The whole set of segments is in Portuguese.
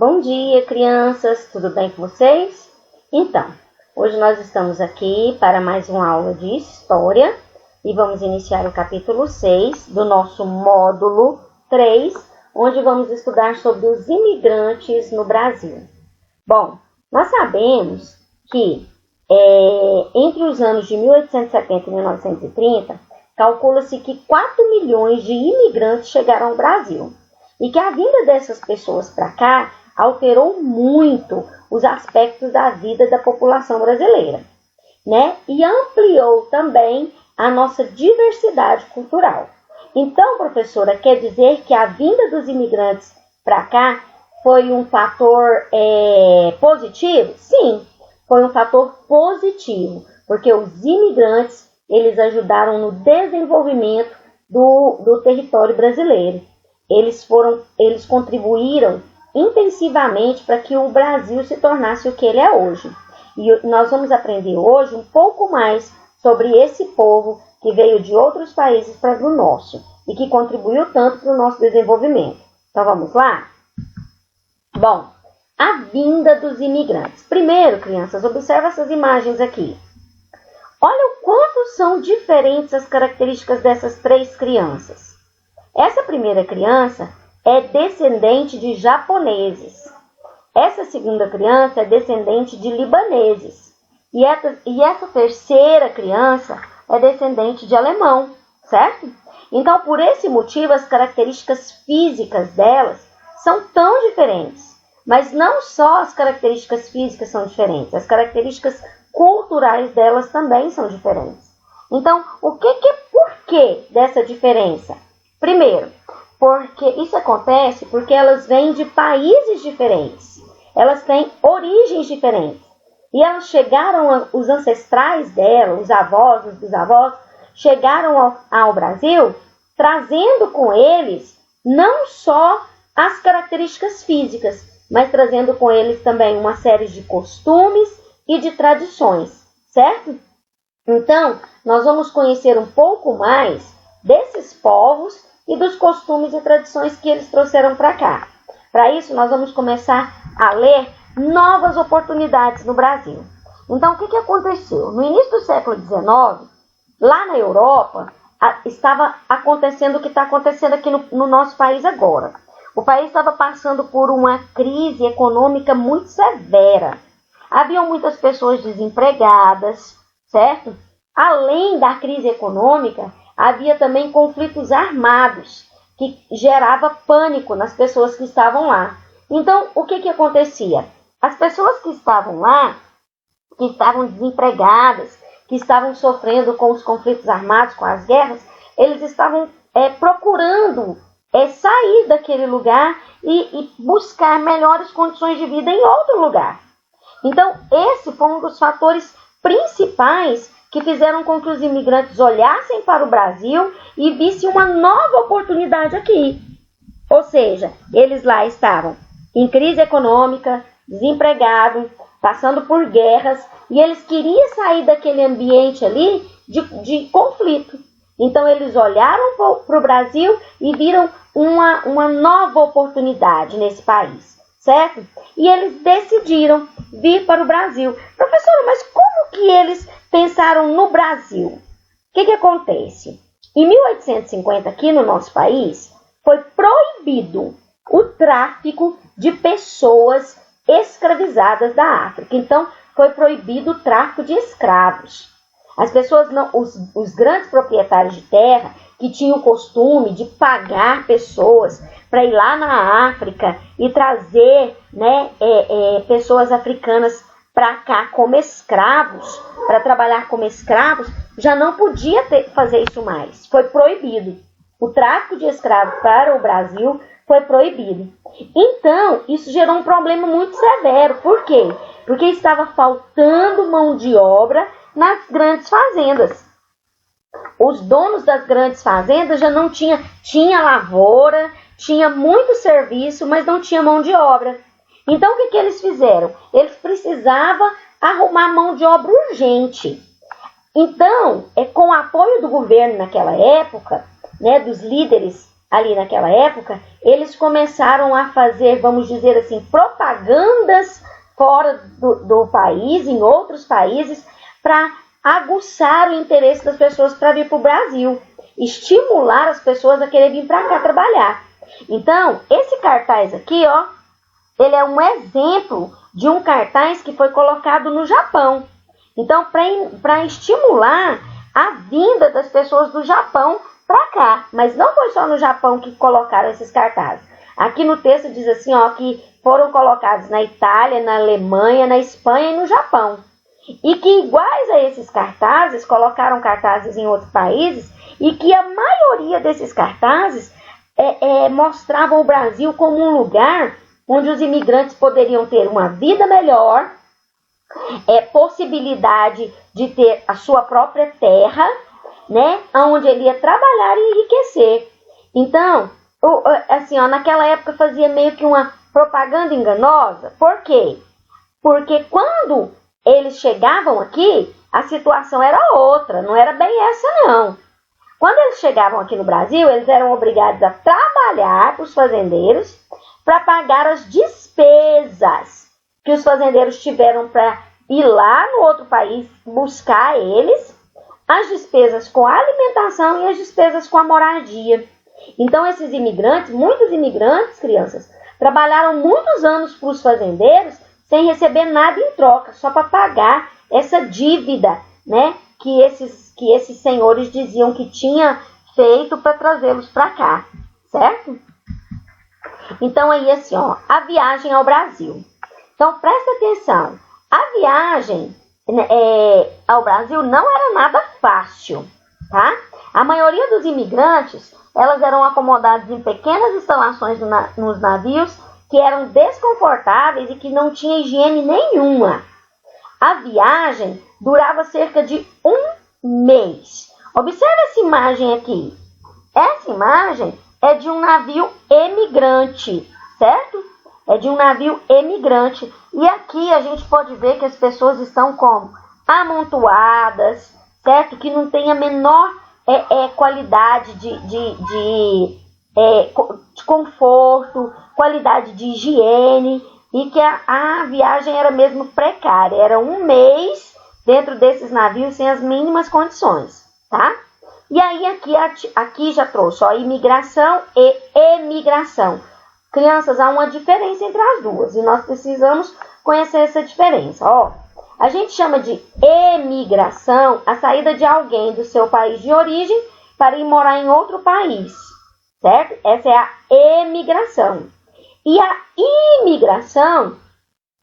Bom dia, crianças! Tudo bem com vocês? Então, hoje nós estamos aqui para mais uma aula de História e vamos iniciar o capítulo 6 do nosso módulo 3, onde vamos estudar sobre os imigrantes no Brasil. Bom, nós sabemos que entre os anos de 1870 e 1930, calcula-se que 4 milhões de imigrantes chegaram ao Brasil e que a vinda dessas pessoas para cá alterou muito os aspectos da vida da população brasileira, né? E ampliou também a nossa diversidade cultural. Então, professora, quer dizer que a vinda dos imigrantes para cá foi um fator positivo? Sim, foi um fator positivo, porque os imigrantes eles ajudaram no desenvolvimento do território brasileiro. Eles contribuíram intensivamente para que o Brasil se tornasse o que ele é hoje. E nós vamos aprender hoje um pouco mais sobre esse povo que veio de outros países para o nosso e que contribuiu tanto para o nosso desenvolvimento. Então vamos lá? Bom, a vinda dos imigrantes. Primeiro, crianças, observa essas imagens aqui. Olha o quanto são diferentes as características dessas três crianças. Essa primeira criança é descendente de japoneses. Essa segunda criança é descendente de libaneses. E essa terceira criança é descendente de alemão, certo? Então, por esse motivo, as características físicas delas são tão diferentes. Mas não só as características físicas são diferentes, as características culturais delas também são diferentes. Então, por que dessa diferença? Primeiro, porque isso acontece porque elas vêm de países diferentes. Elas têm origens diferentes. E elas chegaram, os ancestrais dela, os avós, os bisavós, chegaram ao Brasil trazendo com eles não só as características físicas, mas trazendo com eles também uma série de costumes e de tradições, certo? Então, nós vamos conhecer um pouco mais desses povos e dos costumes e tradições que eles trouxeram para cá. Para isso, nós vamos começar a ler novas oportunidades no Brasil. Então, o que aconteceu? No início do século XIX, lá na Europa, estava acontecendo o que está acontecendo aqui no nosso país agora. O país estava passando por uma crise econômica muito severa. Haviam muitas pessoas desempregadas, certo? Além da crise econômica, havia também conflitos armados, que gerava pânico nas pessoas que estavam lá. Então, o que acontecia? As pessoas que estavam lá, que estavam desempregadas, que estavam sofrendo com os conflitos armados, com as guerras, eles estavam procurando sair daquele lugar e buscar melhores condições de vida em outro lugar. Então, esse foi um dos fatores principais que fizeram com que os imigrantes olhassem para o Brasil e vissem uma nova oportunidade aqui. Ou seja, eles lá estavam em crise econômica, desempregados, passando por guerras, e eles queriam sair daquele ambiente ali de conflito. Então, eles olharam para o Brasil e viram uma nova oportunidade nesse país, certo? E eles decidiram vir para o Brasil. Professora, mas como que eles pensaram no Brasil? O que acontece? Em 1850, aqui no nosso país, foi proibido o tráfico de pessoas escravizadas da África. Então, foi proibido o tráfico de escravos. As pessoas, os grandes proprietários de terra, que tinham o costume de pagar pessoas para ir lá na África e trazer pessoas africanas para cá como escravos, para trabalhar como escravos, já não podia fazer isso mais. Foi proibido. O tráfico de escravos para o Brasil foi proibido. Então, isso gerou um problema muito severo. Por quê? Porque estava faltando mão de obra nas grandes fazendas. Os donos das grandes fazendas já não tinha lavoura, tinha muito serviço, mas não tinha mão de obra. Então, o que eles fizeram? Eles precisavam arrumar mão de obra urgente. Então, com o apoio do governo naquela época, dos líderes ali naquela época, eles começaram a fazer, vamos dizer assim, propagandas fora do país, em outros países, para aguçar o interesse das pessoas para vir para o Brasil, estimular as pessoas a querer vir para cá trabalhar. Então, esse cartaz aqui, ó, ele é um exemplo de um cartaz que foi colocado no Japão. Então, para estimular a vinda das pessoas do Japão para cá. Mas não foi só no Japão que colocaram esses cartazes. Aqui no texto diz assim, ó, que foram colocados na Itália, na Alemanha, na Espanha e no Japão. E que iguais a esses cartazes, colocaram cartazes em outros países, e que a maioria desses cartazes mostravam o Brasil como um lugar onde os imigrantes poderiam ter uma vida melhor, possibilidade de ter a sua própria terra, né, onde ele ia trabalhar e enriquecer. Então, assim, ó, naquela época fazia meio que uma propaganda enganosa. Por quê? Porque quando eles chegavam aqui, a situação era outra, não era bem essa não. Quando eles chegavam aqui no Brasil, eles eram obrigados a trabalhar para os fazendeiros para pagar as despesas que os fazendeiros tiveram para ir lá no outro país buscar eles, as despesas com a alimentação e as despesas com a moradia. Então, esses imigrantes, muitos imigrantes, crianças, trabalharam muitos anos para os fazendeiros sem receber nada em troca, só para pagar essa dívida, né, que esses senhores diziam que tinha feito para trazê-los para cá, certo? Então, aí assim, ó, a viagem ao Brasil. Então, presta atenção, a viagem ao Brasil não era nada fácil, tá? A maioria dos imigrantes, elas eram acomodadas em pequenas instalações nos navios que eram desconfortáveis e que não tinha higiene nenhuma. A viagem durava cerca de um mês. Observe essa imagem aqui. Essa imagem é de um navio emigrante, certo? É de um navio emigrante. E aqui a gente pode ver que as pessoas estão como? Amontoadas, certo? Que não tem a menor qualidade de conforto, qualidade de higiene, e que a viagem era mesmo precária. Era um mês dentro desses navios sem as mínimas condições, tá? E aí aqui já trouxe, ó, imigração e emigração. Crianças, há uma diferença entre as duas e nós precisamos conhecer essa diferença. Ó, a gente chama de emigração a saída de alguém do seu país de origem para ir morar em outro país, certo? Essa é a emigração. E a imigração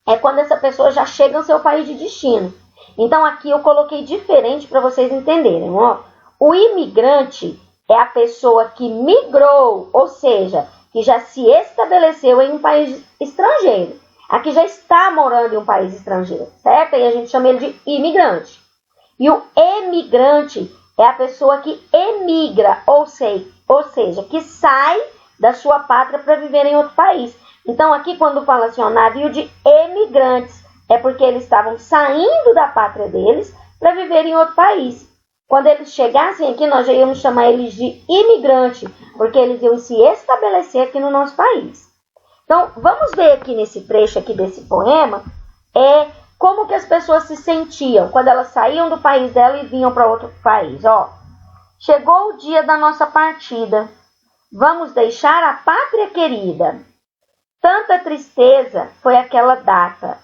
é quando essa pessoa já chega no seu país de destino. Então aqui eu coloquei diferente para vocês entenderem. Ó. O imigrante é a pessoa que migrou, ou seja, que já se estabeleceu em um país estrangeiro. Aqui já está morando em um país estrangeiro, certo? E a gente chama ele de imigrante. E o emigrante é a pessoa que emigra, ou seja, que sai da sua pátria para viver em outro país. Então aqui quando fala assim, ó, navio de emigrantes, é porque eles estavam saindo da pátria deles para viver em outro país. Quando eles chegassem aqui, nós já íamos chamar eles de imigrante, porque eles iam se estabelecer aqui no nosso país. Então, vamos ver aqui nesse trecho aqui desse poema, como que as pessoas se sentiam quando elas saíam do país dela e vinham para outro país. Ó, chegou o dia da nossa partida, vamos deixar a pátria querida. Tanta tristeza foi aquela data,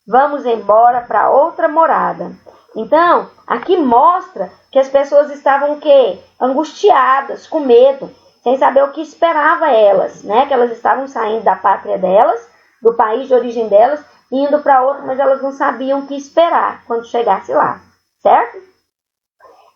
vamos embora para outra morada. Então, aqui mostra que as pessoas estavam o quê? Angustiadas, com medo, sem saber o que esperava elas, né? Que elas estavam saindo da pátria delas, do país de origem delas, indo para outro, mas elas não sabiam o que esperar quando chegasse lá, certo?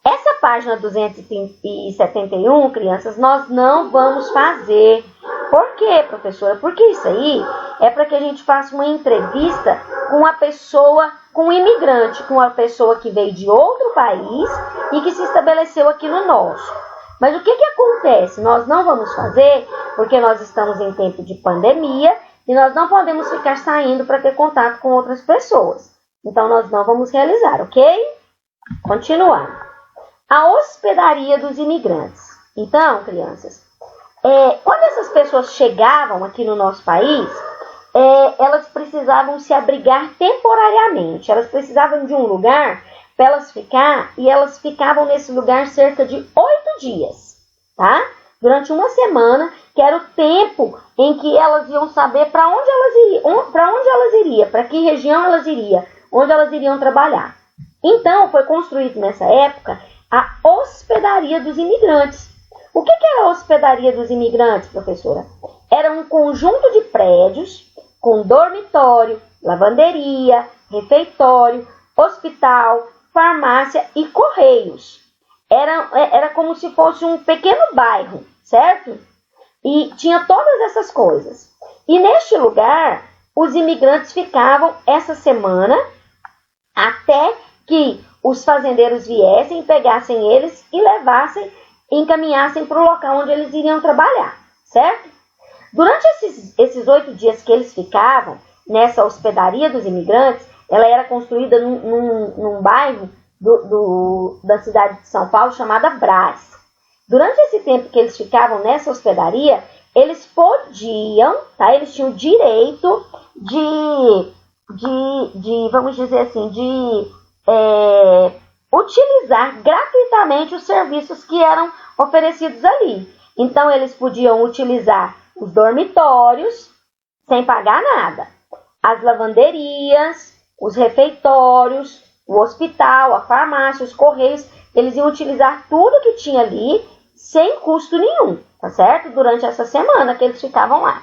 Essa página 271, crianças, nós não vamos fazer. Por quê, professora? Porque isso aí é para que a gente faça uma entrevista com uma pessoa, com um imigrante, com uma pessoa que veio de outro país e que se estabeleceu aqui no nosso. Mas o que acontece? Nós não vamos fazer porque nós estamos em tempo de pandemia e nós não podemos ficar saindo para ter contato com outras pessoas. Então, nós não vamos realizar, ok? Continuando. A hospedaria dos imigrantes. Então, crianças, Quando essas pessoas chegavam aqui no nosso país, elas precisavam se abrigar temporariamente. Elas precisavam de um lugar para elas ficar, e elas ficavam nesse lugar cerca de 8 dias, tá? Durante uma semana, que era o tempo em que elas iam saber para onde elas iriam, para que região elas iriam, onde elas iriam trabalhar. Então, foi construído nessa época a hospedaria dos imigrantes. O que era a hospedaria dos imigrantes, professora? Era um conjunto de prédios com dormitório, lavanderia, refeitório, hospital, farmácia e correios. Era como se fosse um pequeno bairro, certo? E tinha todas essas coisas. E neste lugar, os imigrantes ficavam essa semana até que os fazendeiros viessem, pegassem eles e levassem, encaminhassem para o local onde eles iriam trabalhar, certo? Durante esses 8 dias que eles ficavam nessa hospedaria dos imigrantes, ela era construída num bairro da cidade de São Paulo chamada Brás. Durante esse tempo que eles ficavam nessa hospedaria, eles podiam, tá? Eles tinham direito vamos dizer assim, utilizar gratuitamente os serviços que eram oferecidos ali. Então, eles podiam utilizar os dormitórios sem pagar nada, as lavanderias, os refeitórios, o hospital, a farmácia, os correios. Eles iam utilizar tudo que tinha ali sem custo nenhum, tá certo? Durante essa semana que eles ficavam lá.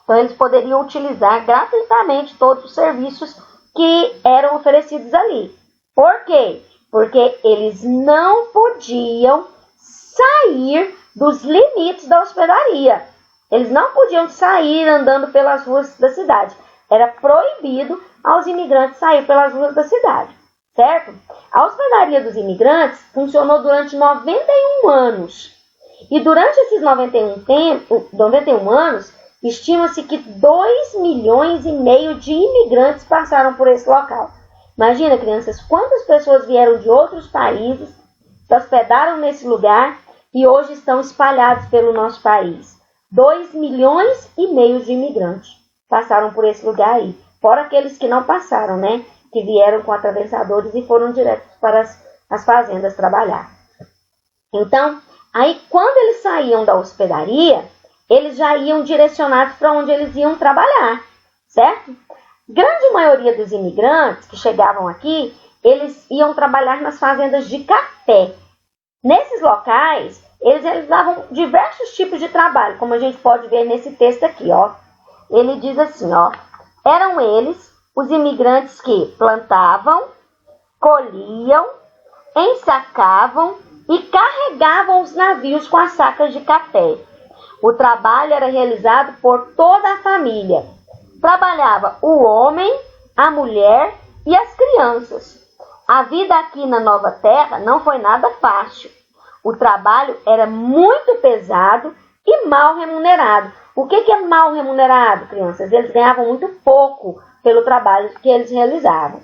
Então, eles poderiam utilizar gratuitamente todos os serviços que eram oferecidos ali. Por quê? Porque eles não podiam sair dos limites da hospedaria. Eles não podiam sair andando pelas ruas da cidade. Era proibido aos imigrantes sair pelas ruas da cidade, certo? A hospedaria dos imigrantes funcionou durante 91 anos. E durante esses 91 anos, estima-se que 2,5 milhões de imigrantes passaram por esse local. Imagina, crianças, quantas pessoas vieram de outros países, se hospedaram nesse lugar e hoje estão espalhados pelo nosso país. 2,5 milhões de imigrantes passaram por esse lugar aí. Fora aqueles que não passaram, né? Que vieram com atravessadores e foram direto para as fazendas trabalhar. Então, aí quando eles saíam da hospedaria, eles já iam direcionados para onde eles iam trabalhar, certo? Grande maioria dos imigrantes que chegavam aqui, eles iam trabalhar nas fazendas de café. Nesses locais, eles realizavam diversos tipos de trabalho, como a gente pode ver nesse texto aqui, ó. Ele diz assim, ó: eram eles os imigrantes que plantavam, colhiam, ensacavam e carregavam os navios com as sacas de café. O trabalho era realizado por toda a família. Trabalhava o homem, a mulher e as crianças. A vida aqui na Nova Terra não foi nada fácil. O trabalho era muito pesado e mal remunerado. O que é mal remunerado, crianças? Eles ganhavam muito pouco pelo trabalho que eles realizavam.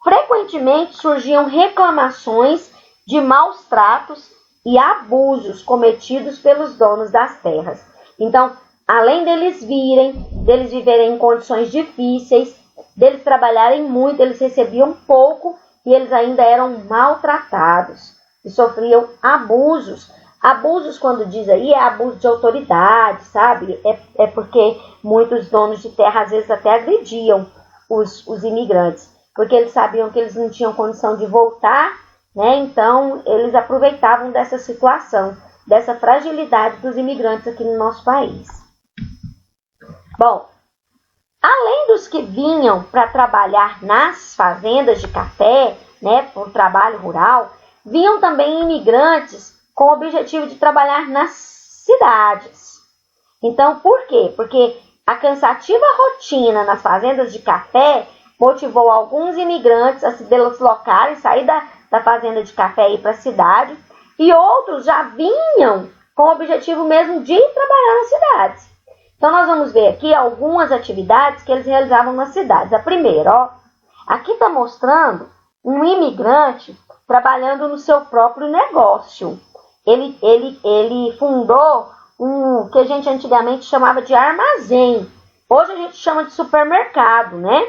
Frequentemente surgiam reclamações de maus tratos e abusos cometidos pelos donos das terras. Então, além deles viverem em condições difíceis, deles trabalharem muito, eles recebiam pouco e eles ainda eram maltratados e sofriam abusos. Abusos, quando diz aí, é abuso de autoridade, sabe? É porque muitos donos de terra às vezes até agrediam os imigrantes, porque eles sabiam que eles não tinham condição de voltar, né? Então, eles aproveitavam dessa situação, dessa fragilidade dos imigrantes aqui no nosso país. Bom, além dos que vinham para trabalhar nas fazendas de café, né, por trabalho rural, vinham também imigrantes com o objetivo de trabalhar nas cidades. Então, por quê? Porque a cansativa rotina nas fazendas de café motivou alguns imigrantes a se deslocarem, sair da fazenda de café e ir para a cidade, e outros já vinham com o objetivo mesmo de trabalhar nas cidades. Então, nós vamos ver aqui algumas atividades que eles realizavam nas cidades. A primeira, ó, aqui está mostrando um imigrante trabalhando no seu próprio negócio. Ele fundou um que a gente antigamente chamava de armazém. Hoje a gente chama de supermercado, né?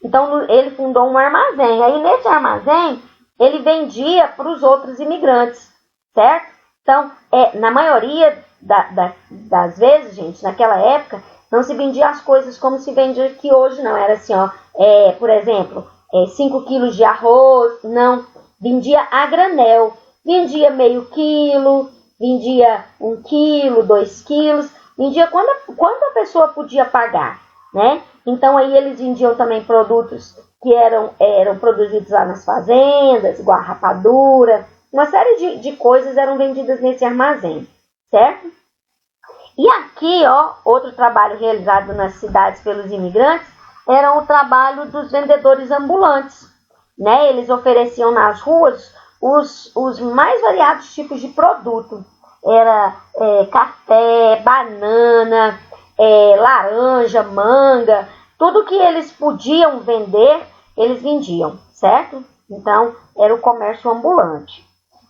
Então ele fundou um armazém. Aí nesse armazém ele vendia para os outros imigrantes, certo? Então, na maioria das vezes, gente, naquela época, não se vendia as coisas como se vende aqui hoje, não. Era assim, ó, por exemplo, 5 quilos de arroz, não. Vendia a granel. Vendia meio quilo, vendia 1 quilo, 2 quilos. Vendia quanto a pessoa podia pagar, né? Então, aí eles vendiam também produtos que eram produzidos lá nas fazendas, igual a rapadura. Uma série de coisas eram vendidas nesse armazém, certo? E aqui, ó, outro trabalho realizado nas cidades pelos imigrantes era o trabalho dos vendedores ambulantes, né? Eles ofereciam nas ruas os mais variados tipos de produto. Era café, banana, laranja, manga, tudo que eles podiam vender, eles vendiam, certo? Então, era o comércio ambulante.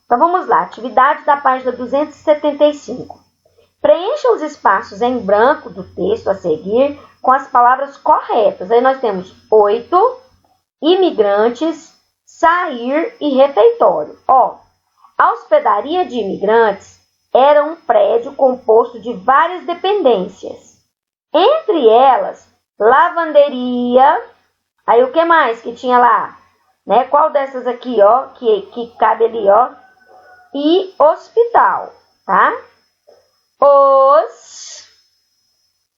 Então, vamos lá, atividade da página 275. Preencha os espaços em branco do texto a seguir com as palavras corretas. Aí nós temos 8, imigrantes, sair e refeitório. Ó, a hospedaria de imigrantes era um prédio composto de várias dependências. Entre elas, lavanderia. Aí o que mais que tinha lá? Né? Qual dessas aqui, ó, que cabe ali, ó? E hospital, tá?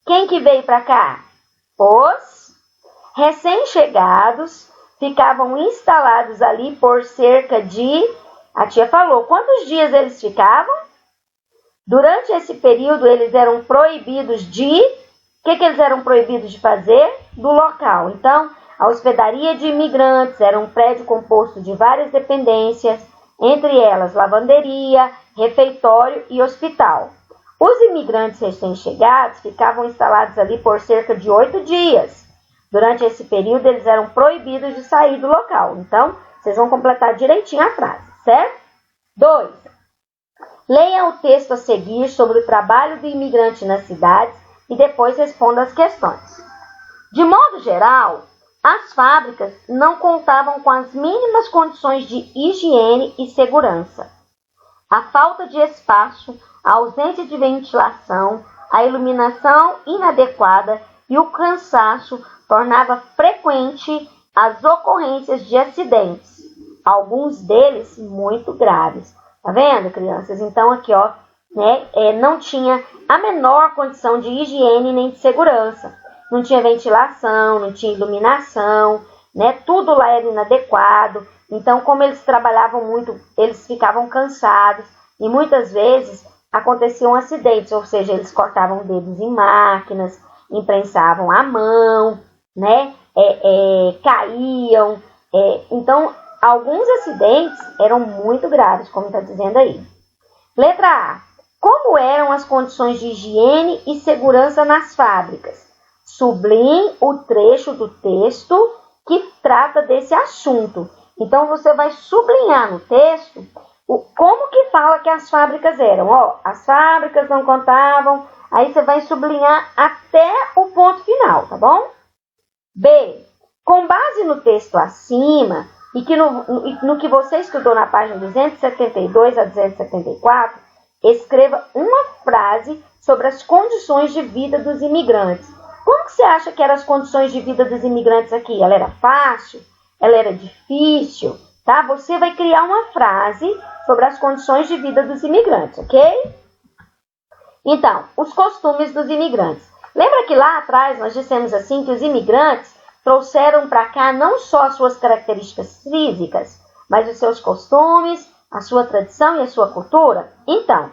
Quem que veio para cá? Os recém-chegados ficavam instalados ali por cerca de... A tia falou, quantos dias eles ficavam? Durante esse período, eles eram proibidos de... O que eles eram proibidos de fazer? Do local. Então, a hospedaria de imigrantes era um prédio composto de várias dependências, entre elas lavanderia, refeitório e hospital. Os imigrantes recém-chegados ficavam instalados ali por cerca de 8 dias. Durante esse período, eles eram proibidos de sair do local. Então, vocês vão completar direitinho a frase, certo? 2. Leia o texto a seguir sobre o trabalho do imigrante nas cidades e depois responda as questões. De modo geral, as fábricas não contavam com as mínimas condições de higiene e segurança. A falta de espaço, a ausência de ventilação, a iluminação inadequada e o cansaço tornava frequente as ocorrências de acidentes, alguns deles muito graves. Tá vendo, crianças? Então, aqui, ó, né, não tinha a menor condição de higiene nem de segurança. Não tinha ventilação, não tinha iluminação, né? Tudo lá era inadequado. Então, como eles trabalhavam muito, eles ficavam cansados e muitas vezes aconteciam acidentes, ou seja, eles cortavam dedos em máquinas, imprensavam a mão, né? Caíam. Então, alguns acidentes eram muito graves, como está dizendo aí. Letra A. Como eram as condições de higiene e segurança nas fábricas? Sublinhe o trecho do texto que trata desse assunto. Então, você vai sublinhar no texto como que fala que as fábricas eram. Ó, as fábricas não contavam, aí você vai sublinhar até o ponto final, tá bom? B. Com base no texto acima, e que no que você estudou na página 272 a 274, escreva uma frase sobre as condições de vida dos imigrantes. Como que você acha que eram as condições de vida dos imigrantes aqui? Ela era fácil? Ela era difícil? Tá? Você vai criar uma frase sobre as condições de vida dos imigrantes, ok? Então, os costumes dos imigrantes. Lembra que lá atrás nós dissemos assim que os imigrantes trouxeram para cá não só as suas características físicas, mas os seus costumes, a sua tradição e a sua cultura? Então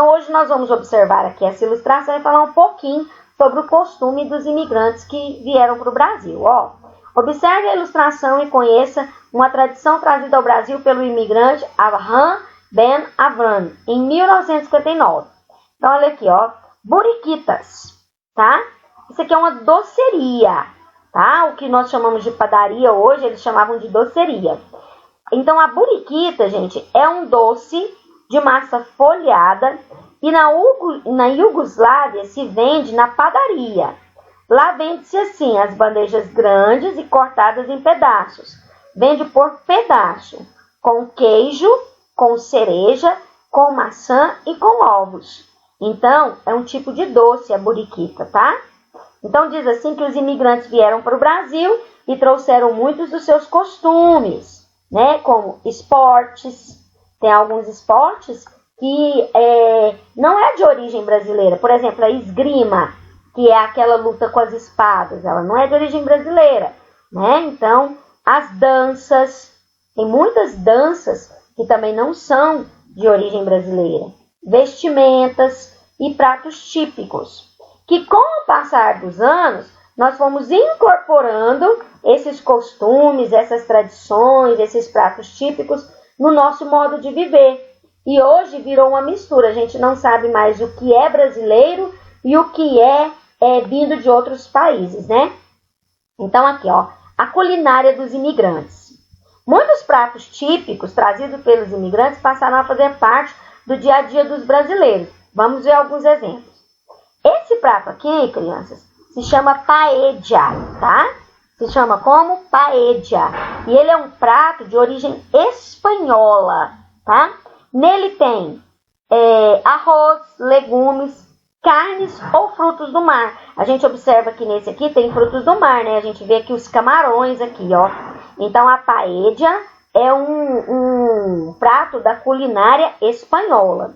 hoje nós vamos observar aqui essa ilustração e falar um pouquinho sobre o costume dos imigrantes que vieram para o Brasil. Ó, observe a ilustração e conheça uma tradição trazida ao Brasil pelo imigrante Avraham Ben Avram, em 1959. Então, olha aqui, ó, buriquitas, tá? Isso aqui é uma doceria, tá? O que nós chamamos de padaria hoje, eles chamavam de doceria. Então, a buriquita, gente, é um doce de massa folhada e na Iugoslávia se vende na padaria. Lá vende-se assim, as bandejas grandes e cortadas em pedaços. Vende por pedaço, com queijo, com cereja, com maçã e com ovos. Então, é um tipo de doce a buriquita, tá? Então, diz assim que os imigrantes vieram para o Brasil e trouxeram muitos dos seus costumes, né? Como esportes. Tem alguns esportes que não é de origem brasileira. Por exemplo, a esgrima, que é aquela luta com as espadas, ela não é de origem brasileira, né? Então, as danças, tem muitas danças que também não são de origem brasileira. Vestimentas e pratos típicos, que com o passar dos anos, nós fomos incorporando esses costumes, essas tradições, esses pratos típicos no nosso modo de viver. E hoje virou uma mistura, a gente não sabe mais o que é brasileiro e o que é vindo de outros países, né? Então aqui, ó, a culinária dos imigrantes. Muitos pratos típicos trazidos pelos imigrantes passaram a fazer parte do dia a dia dos brasileiros. Vamos ver alguns exemplos. Esse prato aqui, crianças, se chama paella, tá? Se chama como? Paella. E ele é um prato de origem espanhola, tá? Nele tem arroz, legumes, carnes ou frutos do mar. A gente observa que nesse aqui tem frutos do mar, né? A gente vê aqui os camarões aqui, ó. Então, a paella é um prato da culinária espanhola.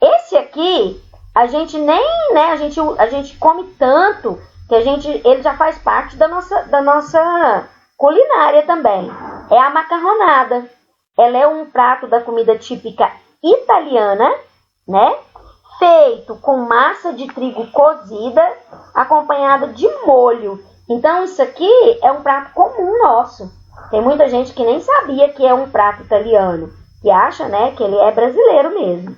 Esse aqui, a gente nem, né? A gente come tanto que ele já faz parte da nossa culinária também. É a macarronada. Ela é um prato da comida típica italiana, né? Feito com massa de trigo cozida, acompanhada de molho. Então, isso aqui é um prato comum nosso. Tem muita gente que nem sabia que é um prato italiano, que acha, né, que ele é brasileiro mesmo.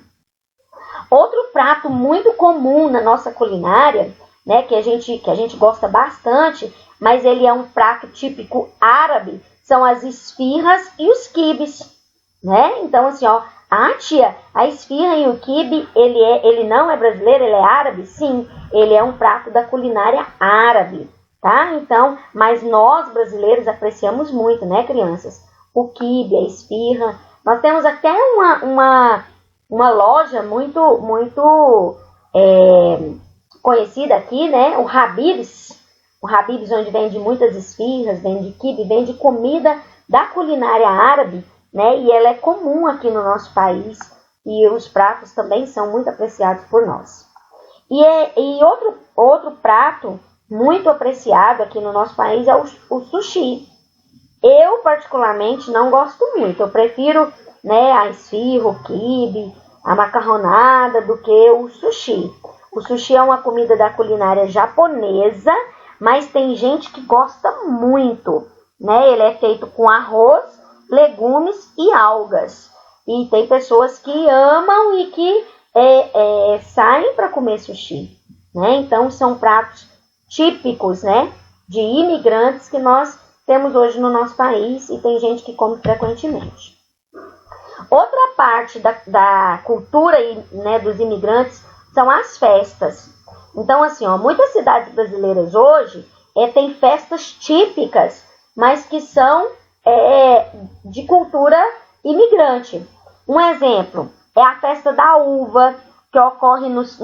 Outro prato muito comum na nossa culinária, né, que a gente gosta bastante, mas ele é um prato típico árabe, são as esfirras e os quibes, né? Então, assim, ó, a esfirra e o quibe, ele não é brasileiro, ele é árabe? Sim, ele é um prato da culinária árabe, tá? Então, mas nós brasileiros apreciamos muito, né, crianças? O quibe, a esfirra. Nós temos até uma loja muito conhecida aqui, né? O Habib's, onde vende muitas esfirras, vende quibe, vende comida da culinária árabe, né? E ela é comum aqui no nosso país e os pratos também são muito apreciados por nós. E outro prato muito apreciado aqui no nosso país é o sushi. Eu, particularmente, não gosto muito. Eu prefiro, né, a esfirra, o quibe, a macarronada do que o sushi. O sushi é uma comida da culinária japonesa, mas tem gente que gosta muito, né? Ele é feito com arroz, legumes e algas. E tem pessoas que amam e que saem para comer sushi, né? Então, são pratos típicos, né, de imigrantes que nós temos hoje no nosso país e tem gente que come frequentemente. Outra parte da cultura, né, dos imigrantes são as festas. Então, assim, ó, muitas cidades brasileiras hoje têm festas típicas, mas que são de cultura imigrante. Um exemplo é a festa da uva, que ocorre nos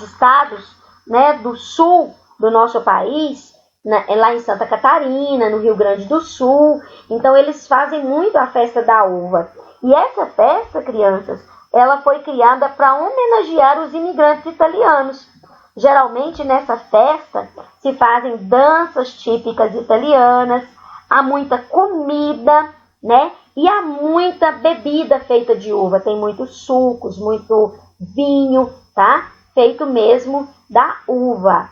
estados, né, do sul do nosso país, lá em Santa Catarina, no Rio Grande do Sul. Então, eles fazem muito a festa da uva. E essa festa, crianças, ela foi criada para homenagear os imigrantes italianos. Geralmente, nessa festa, se fazem danças típicas italianas, há muita comida, né? E há muita bebida feita de uva. Tem muitos sucos, muito vinho, tá? Feito mesmo da uva.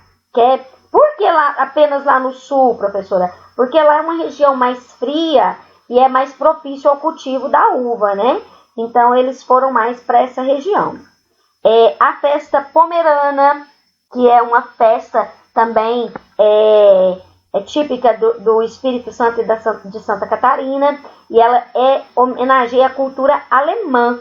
Por que apenas lá no sul, professora? Porque lá é uma região mais fria e é mais propício ao cultivo da uva, né? Então, eles foram mais para essa região. A festa pomerana, que é uma festa também típica do Espírito Santo e de Santa Catarina, e ela homenageia a cultura alemã.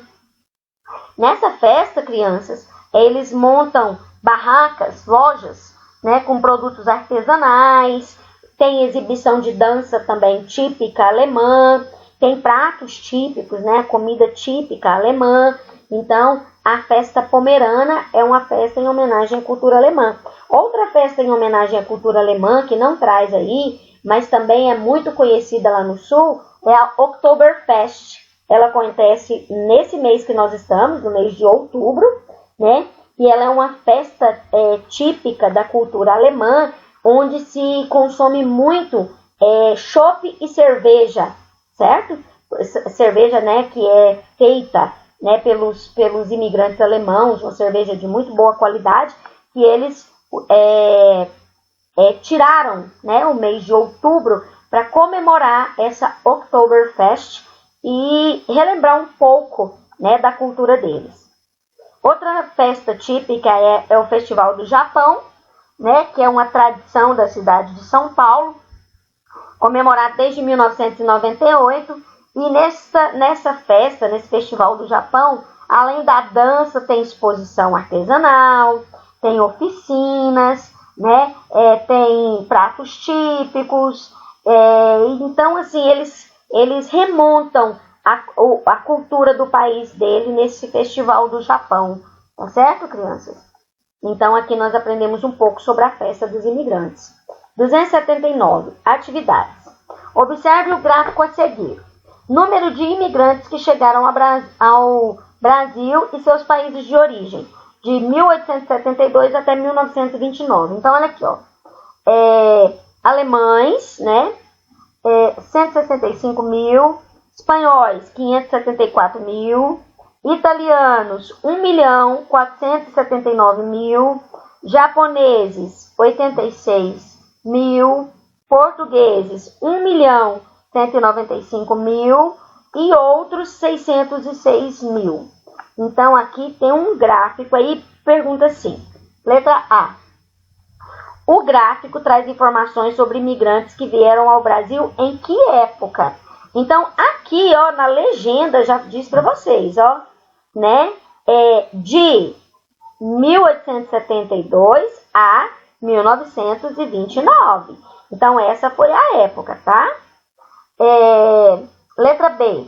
Nessa festa, crianças, eles montam barracas, lojas, né, com produtos artesanais, tem exibição de dança também típica alemã, tem pratos típicos, né, comida típica alemã. Então, a festa pomerana é uma festa em homenagem à cultura alemã. Outra festa em homenagem à cultura alemã, que não traz aí, mas também é muito conhecida lá no sul, é a Oktoberfest. Ela acontece nesse mês que nós estamos, no mês de outubro, né? E ela é uma festa típica da cultura alemã, onde se consome muito chopp e cerveja, certo? Cerveja, né, que é feita, né, pelos imigrantes alemãos, uma cerveja de muito boa qualidade, que eles tiraram, né, o mês de outubro para comemorar essa Oktoberfest e relembrar um pouco, né, da cultura deles. Outra festa típica é o Festival do Japão, né, que é uma tradição da cidade de São Paulo, comemorado desde 1998. E nessa festa, nesse Festival do Japão, além da dança, tem exposição artesanal, tem oficinas, né, tem pratos típicos. Então, assim, eles remontam a cultura do país dele nesse Festival do Japão. Tá certo, crianças? Então, aqui nós aprendemos um pouco sobre a festa dos imigrantes. 279. Atividades. Observe o gráfico a seguir. Número de imigrantes que chegaram ao Brasil e seus países de origem, de 1872 até 1929. Então, olha aqui, ó. Alemães, né? 165 mil. Espanhóis, 574 mil. Italianos, 1.479.000. Japoneses, 86 mil. Portugueses, 1.195.000. E outros, 606 mil. Então, aqui tem um gráfico aí, pergunta assim. Letra A. O gráfico traz informações sobre imigrantes que vieram ao Brasil em que época? Então, aqui, ó, na legenda já diz para vocês, ó, né? De 1872 a 1929. Então, essa foi a época, tá? Letra B.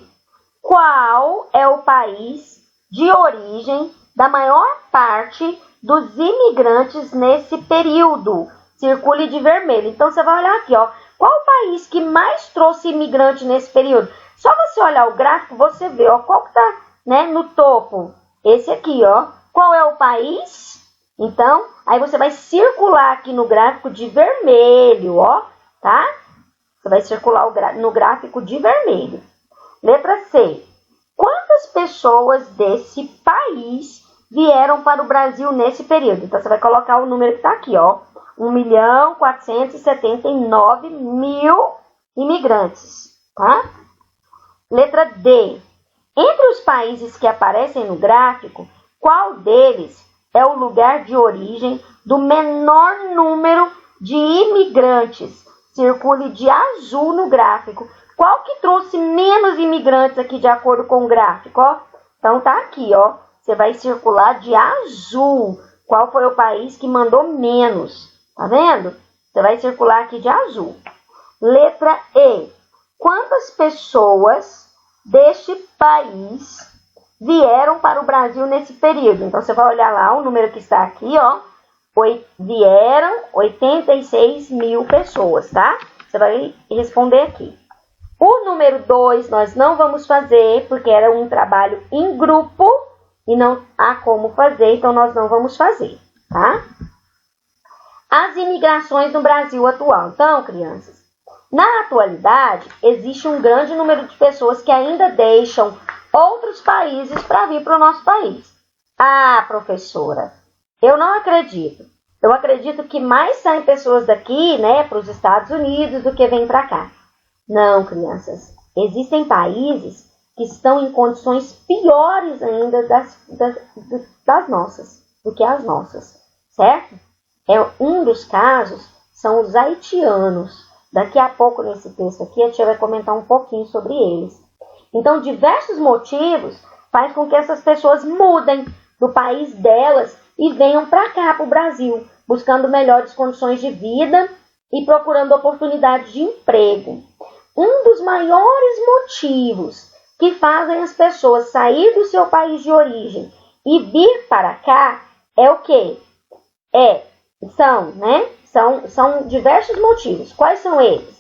Qual é o país de origem da maior parte dos imigrantes nesse período? Circule de vermelho. Então, você vai olhar aqui, ó. Qual o país que mais trouxe imigrante nesse período? Só você olhar o gráfico, você vê, ó, qual que tá, né, no topo. Esse aqui, ó. Qual é o país? Então, aí você vai circular aqui no gráfico de vermelho, ó, tá? Você vai circular no gráfico de vermelho. Letra C. Quantas pessoas desse país vieram para o Brasil nesse período? Então, você vai colocar o número que está aqui, ó. 1.479.000 imigrantes, tá? Letra D. Entre os países que aparecem no gráfico, qual deles é o lugar de origem do menor número de imigrantes? Circule de azul no gráfico. Qual que trouxe menos imigrantes aqui de acordo com o gráfico, ó? Então tá aqui, ó. Você vai circular de azul. Qual foi o país que mandou menos? Tá vendo? Você vai circular aqui de azul. Letra E. Quantas pessoas deste país vieram para o Brasil nesse período? Então, você vai olhar lá o número que está aqui, ó. Vieram 86 mil pessoas, tá? Você vai responder aqui. O número 2 nós não vamos fazer, porque era um trabalho em grupo e não há como fazer, então nós não vamos fazer, tá? As imigrações no Brasil atual. Então, crianças, na atualidade, existe um grande número de pessoas que ainda deixam outros países para vir para o nosso país. Ah, professora, eu não acredito. Eu acredito que mais saem pessoas daqui, né, para os Estados Unidos do que vêm para cá. Não, crianças. Existem países que estão em condições piores ainda das nossas, do que as nossas, certo? Um dos casos são os haitianos. Daqui a pouco, nesse texto aqui, a tia vai comentar um pouquinho sobre eles. Então, diversos motivos faz com que essas pessoas mudem do país delas e venham para cá, para o Brasil, buscando melhores condições de vida e procurando oportunidades de emprego. Um dos maiores motivos que fazem as pessoas sair do seu país de origem e vir para cá é o quê? São diversos motivos. Quais são eles?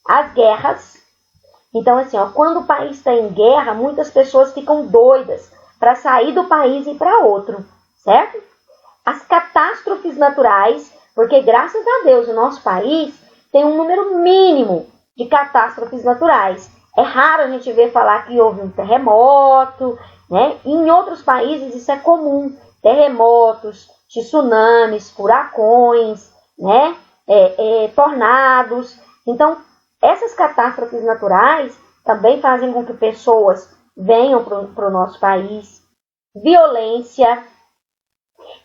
As guerras. Então, assim, quando o país está em guerra, muitas pessoas ficam doidas para sair do país e ir para outro, certo? As catástrofes naturais, porque graças a Deus o nosso país tem um número mínimo de catástrofes naturais. É raro a gente ver falar que houve um terremoto, né? E em outros países isso é comum. Terremotos, tsunamis, furacões, né? Tornados. Então, essas catástrofes naturais também fazem com que pessoas venham para o nosso país. Violência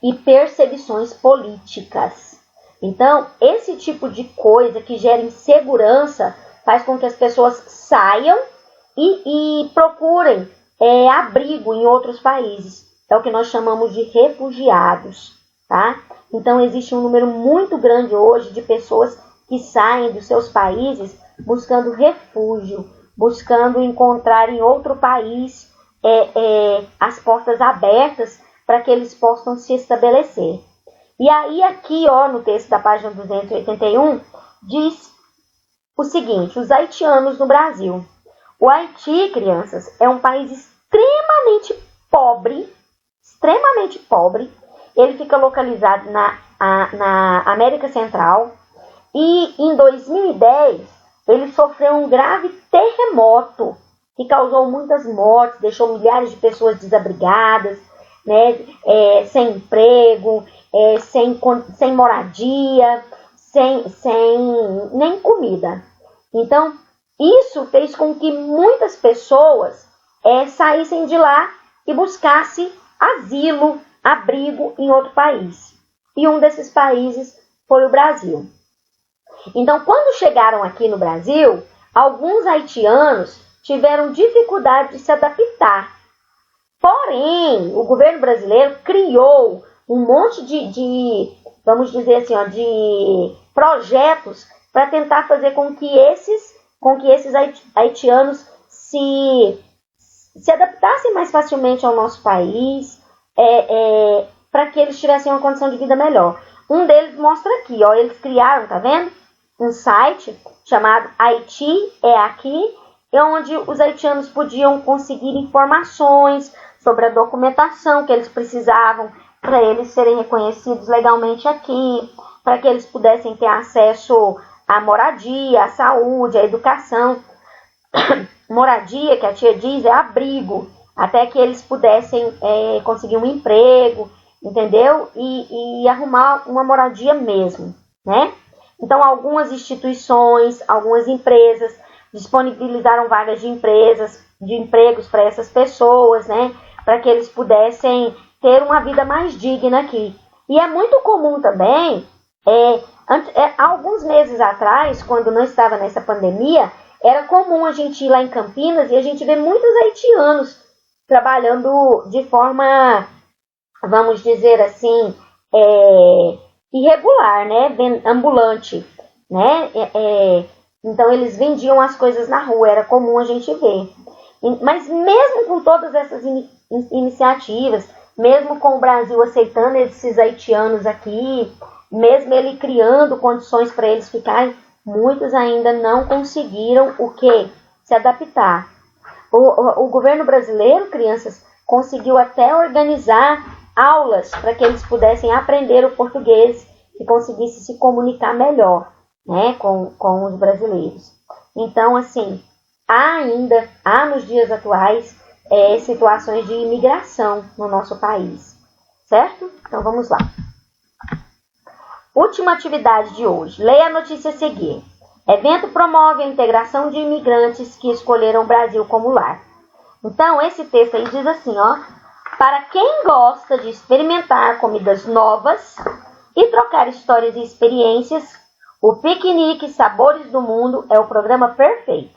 e perseguições políticas. Então, esse tipo de coisa que gera insegurança faz com que as pessoas saiam e procurem abrigo em outros países. É o que nós chamamos de refugiados, tá? Então, existe um número muito grande hoje de pessoas que saem dos seus países buscando refúgio, buscando encontrar em outro país as portas abertas para que eles possam se estabelecer. E aí aqui, no texto da página 281, diz o seguinte: os haitianos no Brasil. O Haiti, crianças, é um país extremamente pobre. Ele fica localizado na América Central. E em 2010, ele sofreu um grave terremoto que causou muitas mortes, deixou milhares de pessoas desabrigadas, né, sem emprego, sem moradia, sem nem comida. Então, isso fez com que muitas pessoas saíssem de lá e buscassem asilo, abrigo em outro país. E um desses países foi o Brasil. Então, quando chegaram aqui no Brasil, alguns haitianos tiveram dificuldade de se adaptar. Porém, o governo brasileiro criou um monte de vamos dizer assim, de projetos para tentar fazer com que esses haitianos se adaptassem mais facilmente ao nosso país, para que eles tivessem uma condição de vida melhor. Um deles mostra aqui, eles criaram, tá vendo? Um site chamado Haiti é Aqui, onde os haitianos podiam conseguir informações sobre a documentação que eles precisavam para eles serem reconhecidos legalmente aqui, para que eles pudessem ter acesso à moradia, à saúde, à educação. Moradia, que a tia diz, é abrigo, até que eles pudessem conseguir um emprego, entendeu? E arrumar uma moradia mesmo, né? Então, algumas instituições, algumas empresas disponibilizaram vagas de empregos para essas pessoas, né? Para que eles pudessem ter uma vida mais digna aqui. E é muito comum também, alguns meses atrás, quando não estava nessa pandemia, era comum a gente ir lá em Campinas e a gente ver muitos haitianos trabalhando de forma, vamos dizer assim, irregular, né? Ambulante, né? Então eles vendiam as coisas na rua, era comum a gente ver. Mas mesmo com todas essas iniciativas, mesmo com o Brasil aceitando esses haitianos aqui, mesmo ele criando condições para eles ficarem, muitos ainda não conseguiram o quê? Se adaptar. O governo brasileiro, crianças, conseguiu até organizar aulas para que eles pudessem aprender o português e conseguissem se comunicar melhor, né, com os brasileiros. Então, assim, há nos dias atuais situações de imigração no nosso país, certo? Então, vamos lá. Última atividade de hoje. Leia a notícia a seguir. Evento promove a integração de imigrantes que escolheram o Brasil como lar. Então, esse texto aí diz assim, para quem gosta de experimentar comidas novas e trocar histórias e experiências, o Piquenique Sabores do Mundo é o programa perfeito.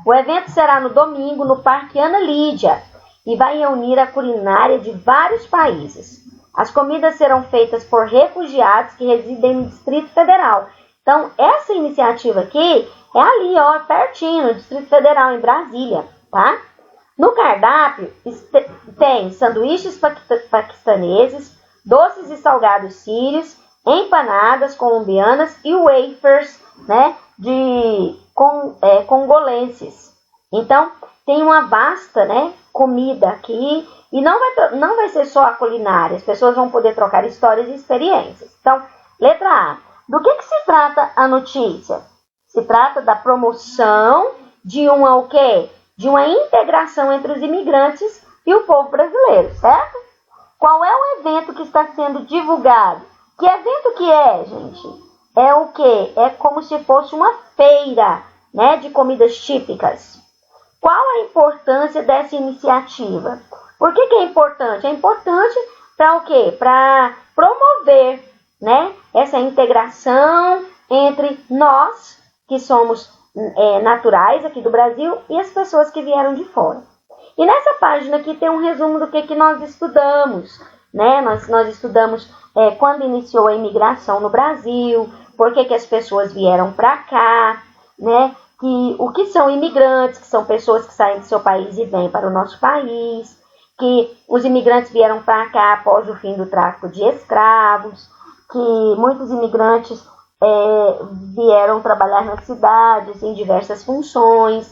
O evento será no domingo no Parque Ana Lídia e vai reunir a culinária de vários países. As comidas serão feitas por refugiados que residem no Distrito Federal. Então, essa iniciativa aqui é ali, ó, pertinho, no Distrito Federal, em Brasília, tá? No cardápio tem sanduíches paquistaneses, doces e salgados sírios, empanadas colombianas e wafers, né, congolenses. Então, tem uma vasta, né, comida aqui e não vai ser só a culinária, as pessoas vão poder trocar histórias e experiências. Então, letra A. Do que se trata a notícia? Se trata da promoção de uma o quê? De uma integração entre os imigrantes e o povo brasileiro, certo? Qual é o evento que está sendo divulgado? Que evento que é, gente? É o quê? É como se fosse uma feira, né, de comidas típicas. Qual a importância dessa iniciativa? Por que é importante? É importante para o quê? Para promover, né, essa integração entre nós, que somos naturais aqui do Brasil, e as pessoas que vieram de fora. E nessa página aqui tem um resumo do que nós estudamos, né? Nós estudamos quando iniciou a imigração no Brasil, por que as pessoas vieram para cá, né? O que são imigrantes, que são pessoas que saem do seu país e vêm para o nosso país, que os imigrantes vieram para cá após o fim do tráfico de escravos, que muitos imigrantes vieram trabalhar nas cidades em diversas funções,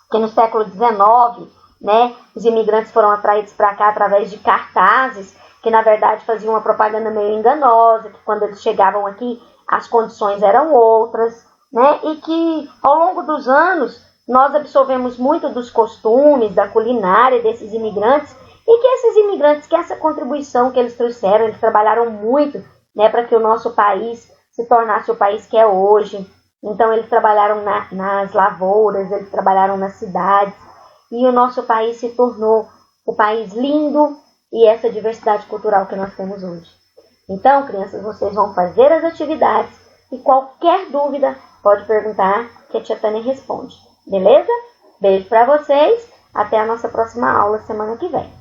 que no século XIX, né, os imigrantes foram atraídos para cá através de cartazes, que na verdade faziam uma propaganda meio enganosa, que quando eles chegavam aqui as condições eram outras, né, e que ao longo dos anos nós absorvemos muito dos costumes, da culinária desses imigrantes, e que esses imigrantes, que essa contribuição que eles trouxeram, eles trabalharam muito, né, para que o nosso país se tornasse o país que é hoje. Então eles trabalharam nas lavouras, eles trabalharam nas cidades, e o nosso país se tornou o país lindo e essa diversidade cultural que nós temos hoje. Então, crianças, vocês vão fazer as atividades e qualquer dúvida pode perguntar que a tia Tânia responde. Beleza? Beijo para vocês, até a nossa próxima aula semana que vem.